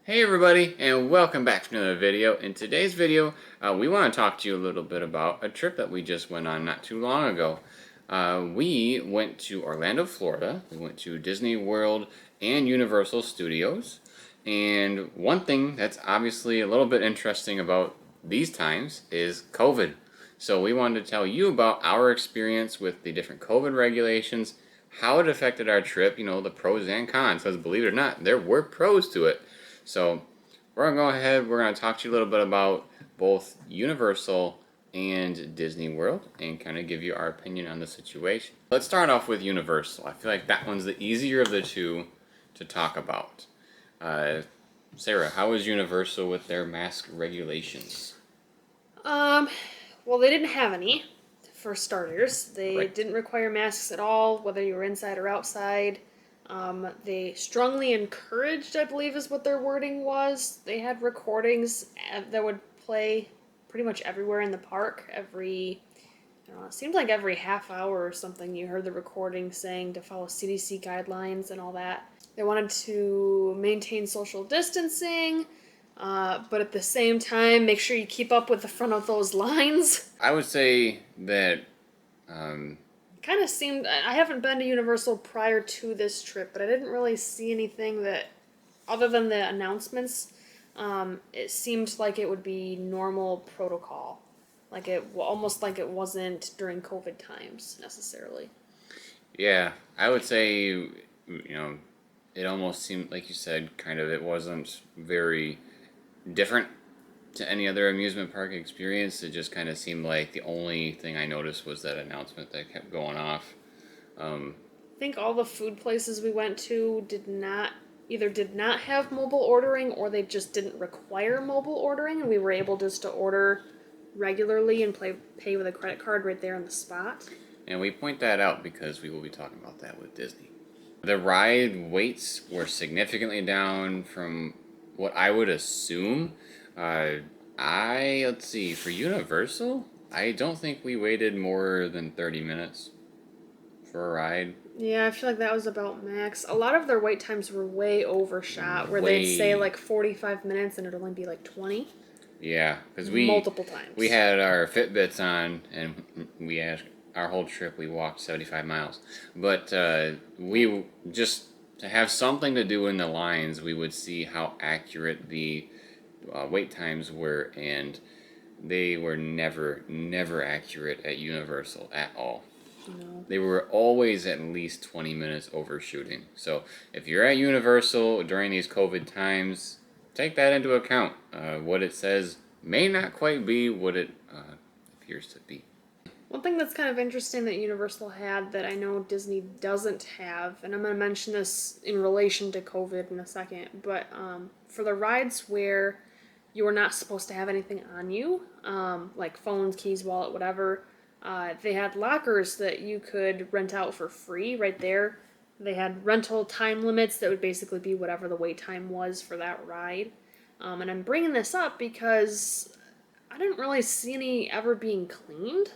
Hey everybody, and welcome back to another video. In today's video, we want to talk to you a little bit about a trip that we just went on not too long ago. We went to Orlando, Florida. We went to Disney World and Universal Studios. And one thing that's obviously a little bit interesting about these times is COVID. So we wanted to tell you about our experience with the different COVID regulations, how it affected our trip, the pros and cons, because believe it or not, there were pros to it. So we're going to go ahead, we're going to talk to you a little bit about both Universal and Disney World and kind of give you our opinion on the situation. Let's start off with Universal. I feel like that one's the easier of the two to talk about. Sarah, how was Universal with their mask regulations? Well, they didn't have any, for starters. They Right. didn't require masks at all, whether you were inside or outside. They strongly encouraged, I believe is what their wording was. They had recordings that would play pretty much everywhere in the park. I don't know, it seemed like every half hour or something you heard the recording saying to follow CDC guidelines and all that. They wanted to maintain social distancing, but at the same time, make sure you keep up with the front of those lines. I would say that Kind of seemed. I haven't been to Universal prior to this trip, but I didn't really see anything that, other than the announcements, it seemed like it would be normal protocol. Almost like it wasn't during COVID times necessarily. yeah, I would say, it almost seemed, like you said, kind of, it wasn't very different to any other amusement park experience. It just kind of seemed like the only thing I noticed was that announcement that kept going off. I think all the food places we went to did not have mobile ordering, or they just didn't require mobile ordering, and we were able just to order regularly and pay with a credit card right there on the spot. And we point that out because we will be talking about that with Disney. The ride waits were significantly down from what I would assume. Let's see, for Universal, I don't think we waited more than 30 minutes for a ride. Yeah, I feel like that was about max. A lot of their wait times were way overshot, where Way. they'd say like 45 minutes and it'd only be like 20. Yeah, because Multiple times. we had our Fitbits on, and we asked our whole trip we walked 75 miles. But we just to have something to do in the lines, we would see how accurate the wait times were, and they were never accurate at Universal at all. No. They were always at least 20 minutes overshooting. So if you're at Universal during these COVID times, take that into account. What it says may not quite be what it appears to be. One thing that's kind of interesting that Universal had that I know Disney doesn't have, and I'm going to mention this in relation to COVID in a second, but for the rides where you were not supposed to have anything on you, like phones, keys, wallet, whatever, they had lockers that you could rent out for free right there. They had rental time limits that would basically be whatever the wait time was for that ride. And I'm bringing this up because I didn't really see any ever being cleaned.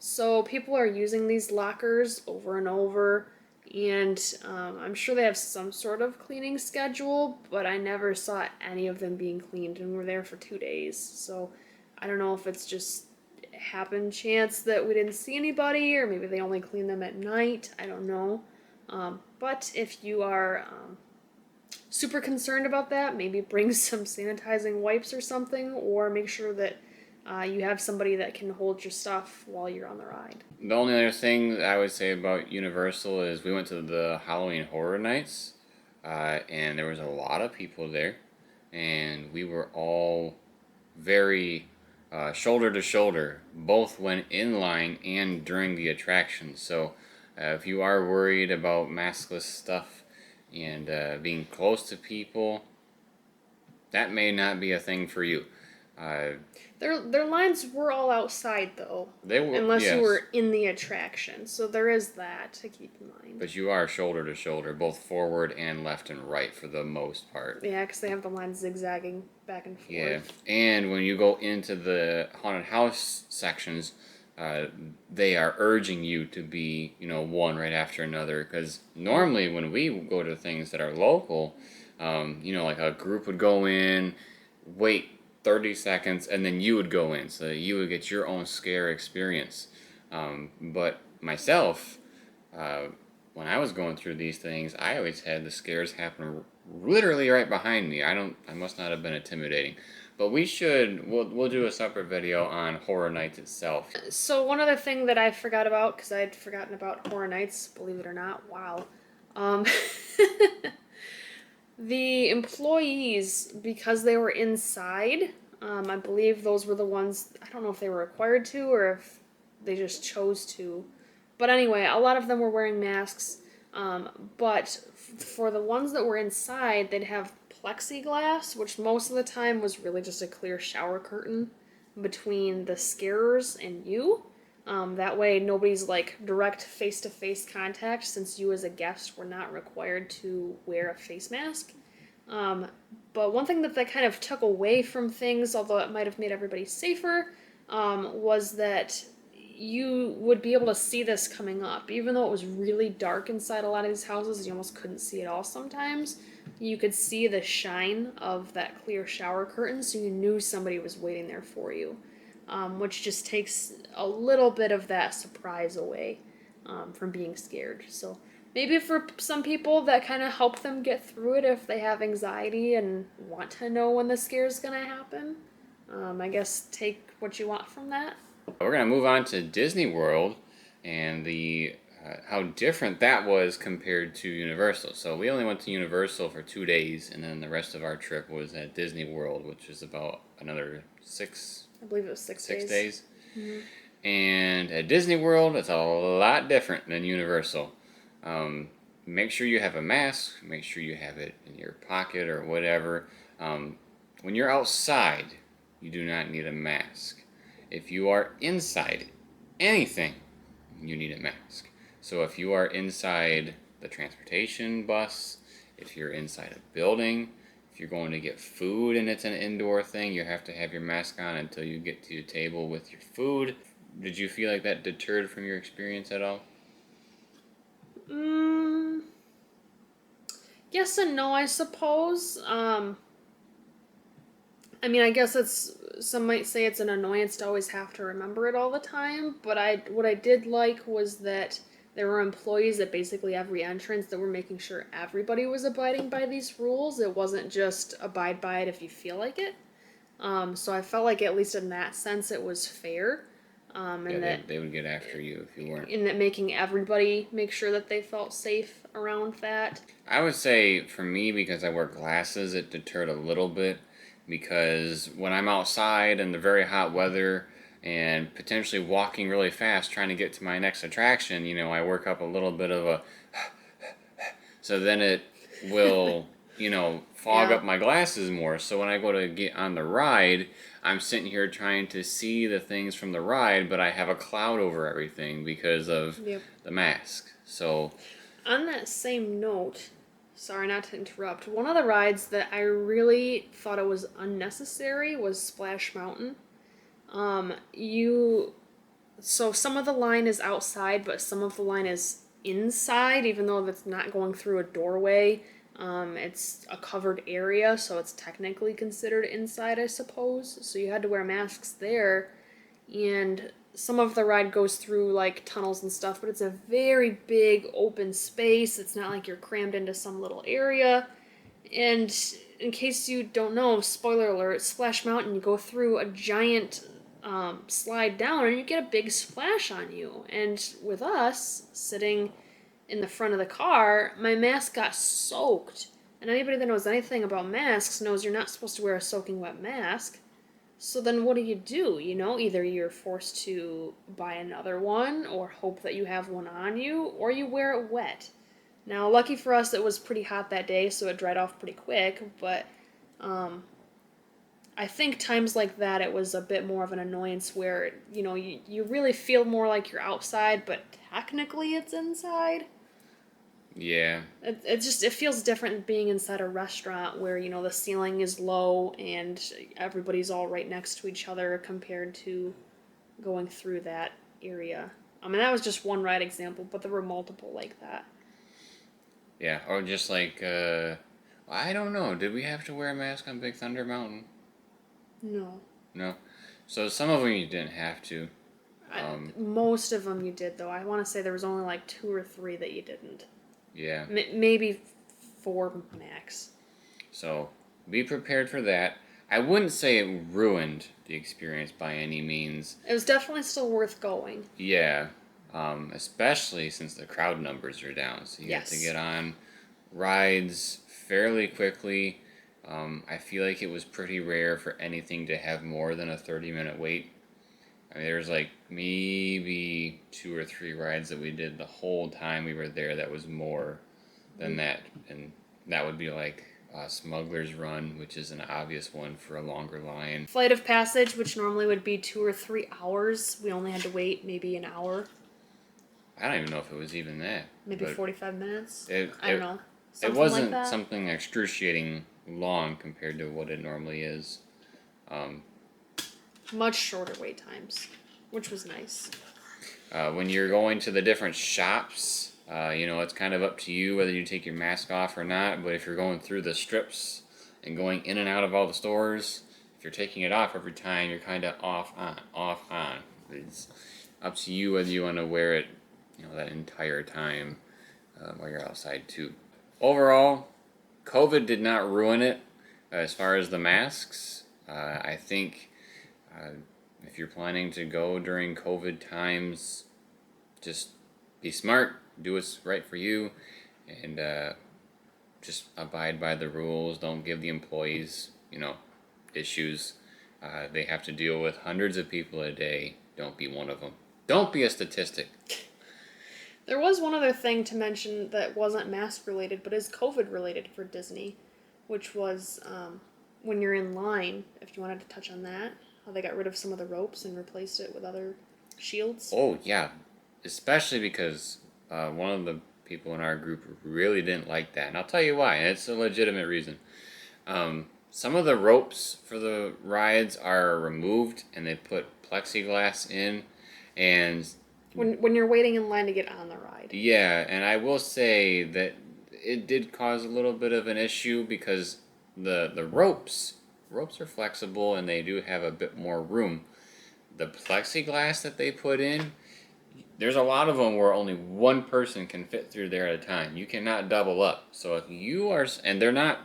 So people are using these lockers over and over, and I'm sure they have some sort of cleaning schedule, but I never saw any of them being cleaned, and we're there for 2 days. So I don't know if it's just happen chance that we didn't see anybody, or maybe they only clean them at night. I don't know. But if you are super concerned about that, maybe bring some sanitizing wipes or something, or make sure that you have somebody that can hold your stuff while you're on the ride. The only other thing I would say about Universal is we went to the Halloween Horror Nights, and there was a lot of people there, and we were all very shoulder to shoulder, both when in line and during the attraction. So if you are worried about maskless stuff and being close to people, that may not be a thing for you. Their lines were all outside though, They were, unless yes, you were in the attraction. So there is that to keep in mind. but you are shoulder to shoulder, both forward and left and right for the most part. Yeah, because they have the lines zigzagging back and forth. Yeah, and when you go into the haunted house sections, they are urging you to be, one right after another. Because normally when we go to things that are local, Like a group would go in, wait 30 seconds, and then you would go in so that you would get your own scare experience. But myself, uh, when I was going through these things, I always had the scares happen literally right behind me. I must not have been intimidating. But we'll do a separate video on Horror Nights itself. So one other thing that I forgot about, because I had forgotten about Horror Nights, believe it or not, wow. Um, the employees, because they were inside, I believe those were the ones, I don't know if they were required to or if they just chose to. But anyway, a lot of them were wearing masks. But for the ones that were inside, they'd have plexiglass, which most of the time was really just a clear shower curtain between the scarers and you. That way, nobody's like direct face to face contact, since you as a guest were not required to wear a face mask. Um, but one thing that they kind of took away from things, although it might have made everybody safer, was that you would be able to see this coming up. Even though it was really dark inside a lot of these houses, you almost couldn't see it all sometimes. You could see the shine of that clear shower curtain, so you knew somebody was waiting there for you, which just takes a little bit of that surprise away from being scared. So maybe for some people that kind of help them get through it if they have anxiety and want to know when the scare is going to happen. I guess take what you want from that. We're gonna move on to Disney World and the how different that was compared to Universal. So we only went to Universal for 2 days, and then the rest of our trip was at Disney World, which is about another six. I believe it was 6 days. 6 days. Mm-hmm. And at Disney World, it's a lot different than Universal. Make sure you have a mask. Make sure you have it in your pocket or whatever. When you're outside, you do not need a mask. If you are inside anything, you need a mask. So if you are inside the transportation bus, if you're inside a building, if you're going to get food and it's an indoor thing, you have to have your mask on until you get to the table with your food. Did you feel like that deterred from your experience at all? Yes and no, I suppose. I mean, I guess some might say it's an annoyance to always have to remember it all the time, but what I did like was that there were employees at basically every entrance that were making sure everybody was abiding by these rules. It wasn't just abide by it if you feel like it. So I felt like at least in that sense it was fair. And that they would get after you if you weren't. in that making everybody make sure that they felt safe around that. I would say for me, because I wear glasses, it deterred a little bit. Because when I'm outside in the very hot weather and potentially walking really fast trying to get to my next attraction, I work up a little bit of a. So then it will, fog up my glasses more. So when I go to get on the ride, I'm sitting here trying to see the things from the ride, but I have a cloud over everything because of the mask. So. On that same note, sorry not to interrupt, one of the rides that I really thought it was unnecessary was Splash Mountain. So some of the line is outside, but some of the line is inside, even though that's not going through a doorway. It's a covered area, so it's technically considered inside, I suppose. So you had to wear masks there, and some of the ride goes through like tunnels and stuff, but it's a very big open space. It's not like you're crammed into some little area. And in case you don't know, spoiler alert, Splash Mountain, you go through a giant slide down and you get a big splash on you. And with us sitting in the front of the car, my mask got soaked. And anybody that knows anything about masks knows you're not supposed to wear a soaking wet mask. So then what do? Either you're forced to buy another one or hope that you have one on you, or you wear it wet. Now, lucky for us, it was pretty hot that day, so it dried off pretty quick, but I think times like that, it was a bit more of an annoyance where, you really feel more like you're outside, but technically it's inside. Yeah. It feels different than being inside a restaurant where, the ceiling is low and everybody's all right next to each other compared to going through that area. I mean, that was just one ride example, but there were multiple like that. Yeah, or just like, I don't know. Did we have to wear a mask on Big Thunder Mountain? No. No. So some of them you didn't have to. Most of them you did, though. I want to say there was only like 2 or 3 that you didn't. Yeah. Maybe 4 max. So be prepared for that. I wouldn't say it ruined the experience by any means. It was definitely still worth going. Yeah. Especially since the crowd numbers are down. So you get to Yes. get on rides fairly quickly. I feel like it was pretty rare for anything to have more than a 30-minute wait. I mean, there's like maybe 2 or 3 rides that we did the whole time we were there that was more than that. And that would be like Smuggler's Run, which is an obvious one for a longer line. Flight of Passage, which normally would be 2 or 3 hours, we only had to wait maybe an hour. I don't even know if it was even that. Maybe 45 minutes? I don't know. It wasn't something excruciating long compared to what it normally is. Much shorter wait times, which was nice. When you're going to the different shops, it's kind of up to you whether you take your mask off or not. But if you're going through the strips and going in and out of all the stores, if you're taking it off every time, you're kind of off on. It's up to you whether you want to wear it, that entire time while you're outside too. Overall, COVID did not ruin it as far as the masks. I think if you're planning to go during COVID times, just be smart, do what's right for you, and just abide by the rules. Don't give the employees, issues. They have to deal with hundreds of people a day. Don't be one of them. Don't be a statistic. There was one other thing to mention that wasn't mask related, but is COVID related for Disney, which was when you're in line, if you wanted to touch on that, how they got rid of some of the ropes and replaced it with other shields. Oh, yeah. Especially because one of the people in our group really didn't like that. And I'll tell you why. And it's a legitimate reason. Some of the ropes for the rides are removed and they put plexiglass in. And when you're waiting in line to get on the ride. yeah, and I will say that it did cause a little bit of an issue because the ropes are flexible and they do have a bit more room. The plexiglass that they put in, there's a lot of them where only one person can fit through there at a time. You cannot double up. So if you are, and they're not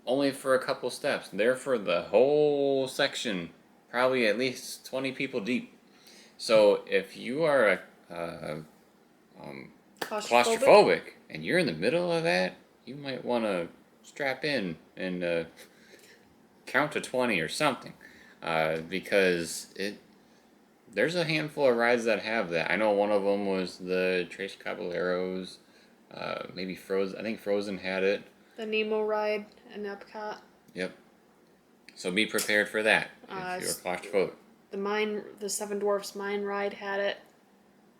only for a couple steps, they're for the whole section, probably at least 20 people deep. So if you are claustrophobic and you're in the middle of that, you might want to strap in and count to 20 or something, because there's a handful of rides that have that. I know one of them was the Tres Caballeros, maybe Frozen. I think Frozen had it. The Nemo ride in Epcot. Yep. So be prepared for that if you're claustrophobic. The Seven Dwarfs Mine ride had it.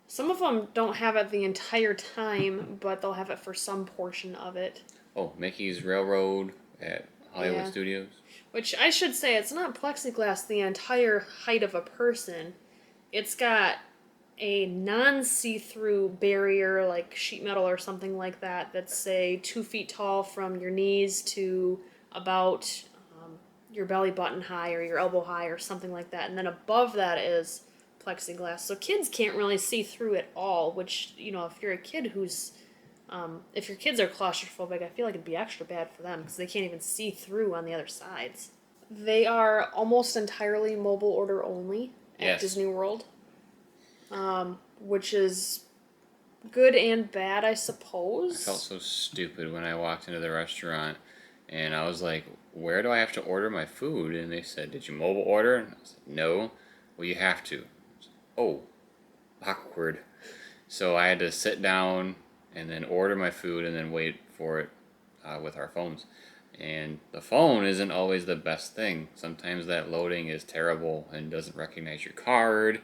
Some of them don't have it the entire time, but they'll have it for some portion of it. Oh, Mickey's Railroad at Hollywood Studios. Which I should say, it's not plexiglass the entire height of a person. It's got a non-see-through barrier, like sheet metal or something like that, that's, say, 2 feet tall from your knees to about your belly button high or your elbow high or something like that. And then above that is plexiglass. So kids can't really see through it all, which, if you're a kid who's... if your kids are claustrophobic, I feel like it'd be extra bad for them because they can't even see through on the other sides. They are almost entirely mobile order only at Disney World, which is good and bad, I suppose. I felt so stupid when I walked into the restaurant and I was like, where do I have to order my food? And they said, did you mobile order? And I said, no. Well, you have to. Oh, awkward. So I had to sit down and then order my food and then wait for it with our phones. And the phone isn't always the best thing. Sometimes that loading is terrible and doesn't recognize your card.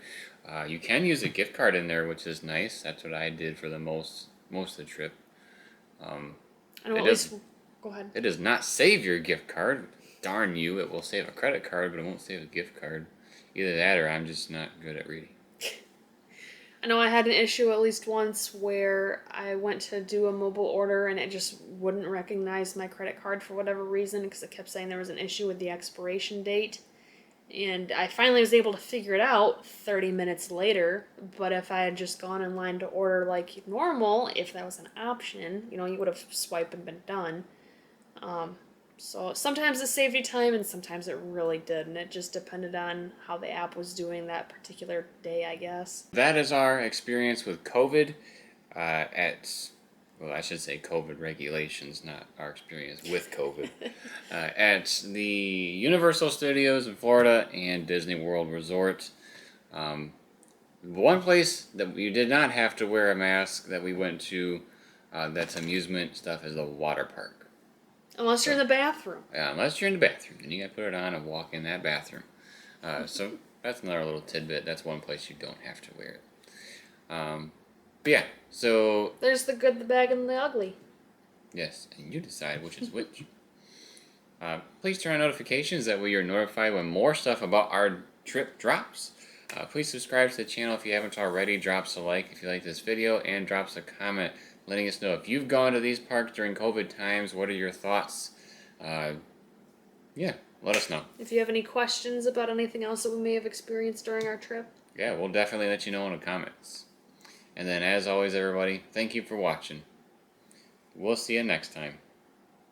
You can use a gift card in there, which is nice. That's what I did for the most of the trip. Go ahead. It does not save your gift card. Darn you, it will save a credit card, but it won't save a gift card. Either that or I'm just not good at reading. I know I had an issue at least once where I went to do a mobile order and it just wouldn't recognize my credit card for whatever reason because it kept saying there was an issue with the expiration date. And I finally was able to figure it out 30 minutes later. But if I had just gone in line to order like normal, if that was an option, you would have swiped and been done. Um, so sometimes it saved you time and sometimes it really didn't. It just depended on how the app was doing that particular day, I guess. That is our experience with COVID well, I should say COVID regulations, not our experience with COVID, at the Universal Studios in Florida and Disney World Resort. One place that you did not have to wear a mask that we went to, that's amusement stuff, is the water park. Unless you're in the bathroom. Unless you're in the bathroom, then you gotta put it on and walk in that bathroom. So that's another little tidbit. That's one place you don't have to wear it. But yeah, so There's the good, the bad, and the ugly. yes, and you decide which is which. Please turn on notifications, that way you're notified when more stuff about our trip drops. Please subscribe to the channel if you haven't already. Drop us a like if you like this video, and drop us a comment letting us know if you've gone to these parks during COVID times. What are your thoughts? Yeah, let us know. If you have any questions about anything else that we may have experienced during our trip. Yeah, we'll definitely let you know in the comments. And then, as always, everybody, thank you for watching. We'll see you next time.